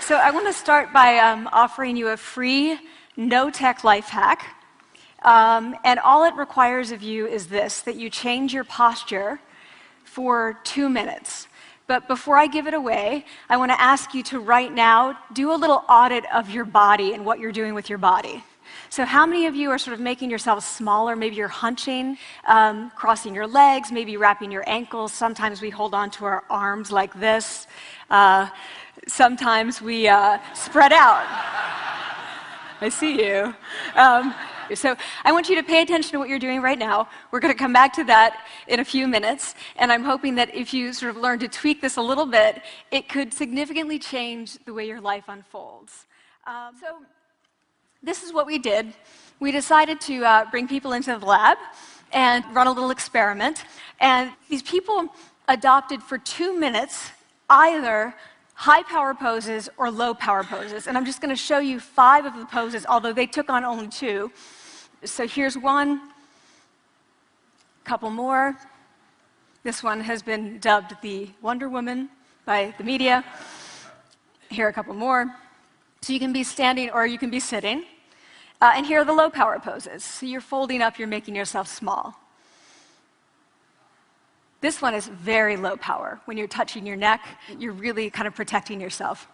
So I want to start by offering you a free, no-tech life hack. And all it requires of you is this, that you change your posture for 2 minutes. But before I give it away, I want to ask you to right now do a little audit of your body and what you're doing with your body. So how many of you are sort of making yourselves smaller? Maybe you're hunching, crossing your legs, maybe wrapping your ankles. Sometimes we hold on to our arms like this. Sometimes we spread out. I see you. So I want you to pay attention to what you're doing right now. We're going to come back to that in a few minutes, and I'm hoping that if you sort of learn to tweak this a little bit, it could significantly change the way your life unfolds. So this is what we did. We decided to bring people into the lab and run a little experiment, and these people adopted for 2 minutes either high power poses or low power poses. And I'm just going to show you 5 of the poses, although they took on only 2. So here's one, couple more. This one has been dubbed the Wonder Woman by the media. Here are a couple more. So you can be standing or you can be sitting. And here are the low power poses. So you're folding up, you're making yourself small. This one is very low power. When you're touching your neck, you're really kind of protecting yourself.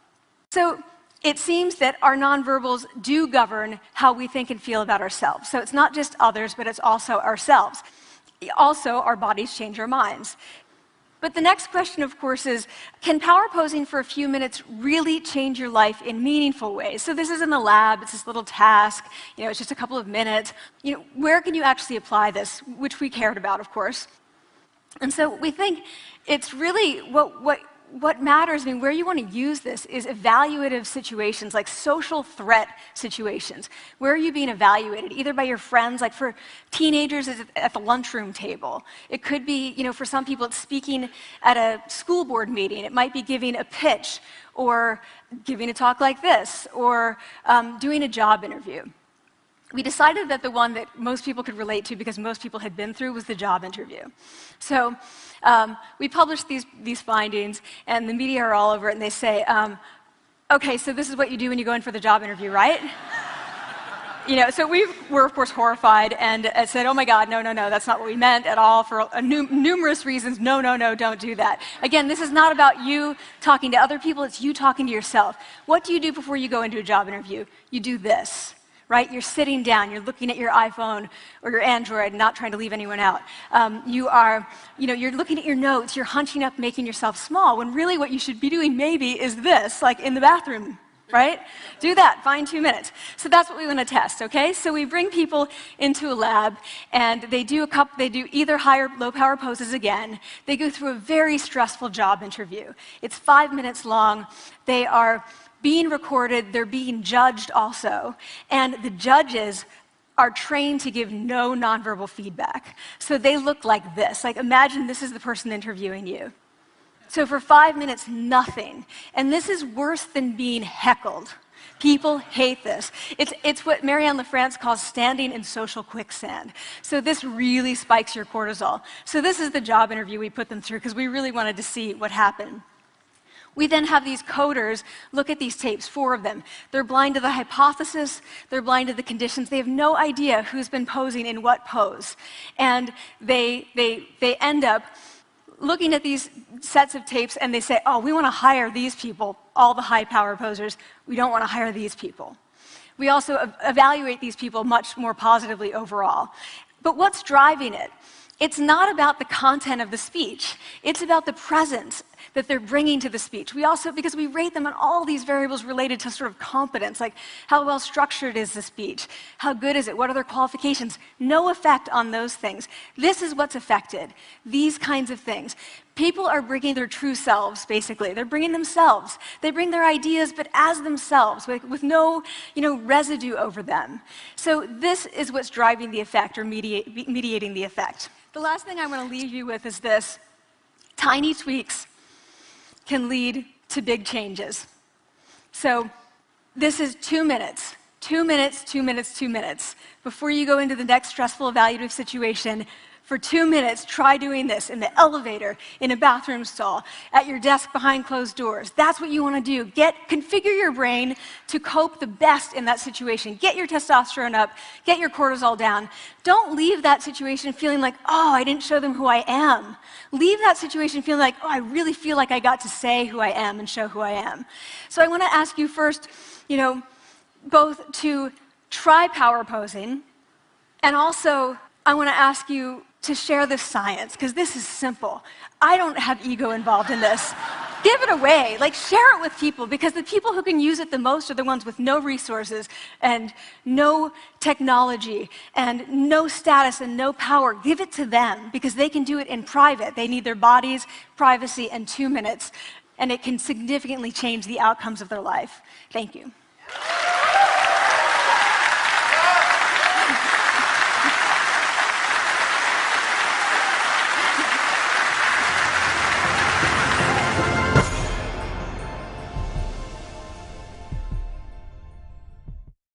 So it seems that our nonverbals do govern how we think and feel about ourselves. So it's not just others, but it's also ourselves. Also, our bodies change our minds. But the next question, of course, is, can power posing for a few minutes really change your life in meaningful ways? So this is in the lab, it's this little task, it's just a couple of minutes. Where can you actually apply this, which we cared about, of course. And so we think it's really what matters, where you want to use this is evaluative situations, like social threat situations. Where are you being evaluated? Either by your friends, like for teenagers, it's at the lunchroom table. It could be, for some people, it's speaking at a school board meeting. It might be giving a pitch, or giving a talk like this, or doing a job interview. We decided that the one that most people could relate to, because most people had been through, was the job interview. So we published these findings, and the media are all over it, and they say, okay, so this is what you do when you go in for the job interview, right? So we were, of course, horrified and said, oh my God, no, that's not what we meant at all for numerous reasons. No, don't do that. Again, this is not about you talking to other people, it's you talking to yourself. What do you do before you go into a job interview? You do this. Right? You're sitting down, you're looking at your iPhone or your Android, not trying to leave anyone out. You're looking at your notes, you're hunching up, making yourself small, when really what you should be doing maybe is this, like in the bathroom, right? Do that, find 2 minutes. So that's what we want to test, okay? So we bring people into a lab, and they do either high or low power poses again. They go through a very stressful job interview. It's 5 minutes long. They are being recorded, they're being judged also, and the judges are trained to give no nonverbal feedback. So they look like this. Like, imagine this is the person interviewing you. So for 5 minutes, nothing. And this is worse than being heckled. People hate this. It's what Marianne LaFrance calls standing in social quicksand. So this really spikes your cortisol. So this is the job interview we put them through, because we really wanted to see what happened. We then have these coders look at these tapes, 4 of them. They're blind to the hypothesis, they're blind to the conditions. They have no idea who's been posing in what pose. And they end up looking at these sets of tapes, and they say, oh, we want to hire these people, all the high power posers. We don't want to hire these people. We also evaluate these people much more positively overall. But what's driving it? It's not about the content of the speech. It's about the presence that they're bringing to the speech. We also, because we rate them on all these variables related to sort of competence, like how well structured is the speech? How good is it? What are their qualifications? No effect on those things. This is what's affected, these kinds of things. People are bringing their true selves, basically. They're bringing themselves. They bring their ideas, but as themselves, with no residue over them. So this is what's driving the effect, or mediating the effect. The last thing I want to leave you with is this. Tiny tweaks can lead to big changes. So this is 2 minutes. 2 minutes, 2 minutes, 2 minutes. Before you go into the next stressful evaluative situation, For 2 minutes, try doing this in the elevator, in a bathroom stall, at your desk behind closed doors. That's what you want to do. Configure your brain to cope the best in that situation. Get your testosterone up, get your cortisol down. Don't leave that situation feeling like, oh, I didn't show them who I am. Leave that situation feeling like, oh, I really feel like I got to say who I am and show who I am. So I want to ask you first, both to try power posing, and also I want to ask you to share this science, because this is simple. I don't have ego involved in this. Give it away. Share it with people, because the people who can use it the most are the ones with no resources and no technology and no status and no power. Give it to them, because they can do it in private. They need their bodies, privacy, and 2 minutes, and it can significantly change the outcomes of their life. Thank you.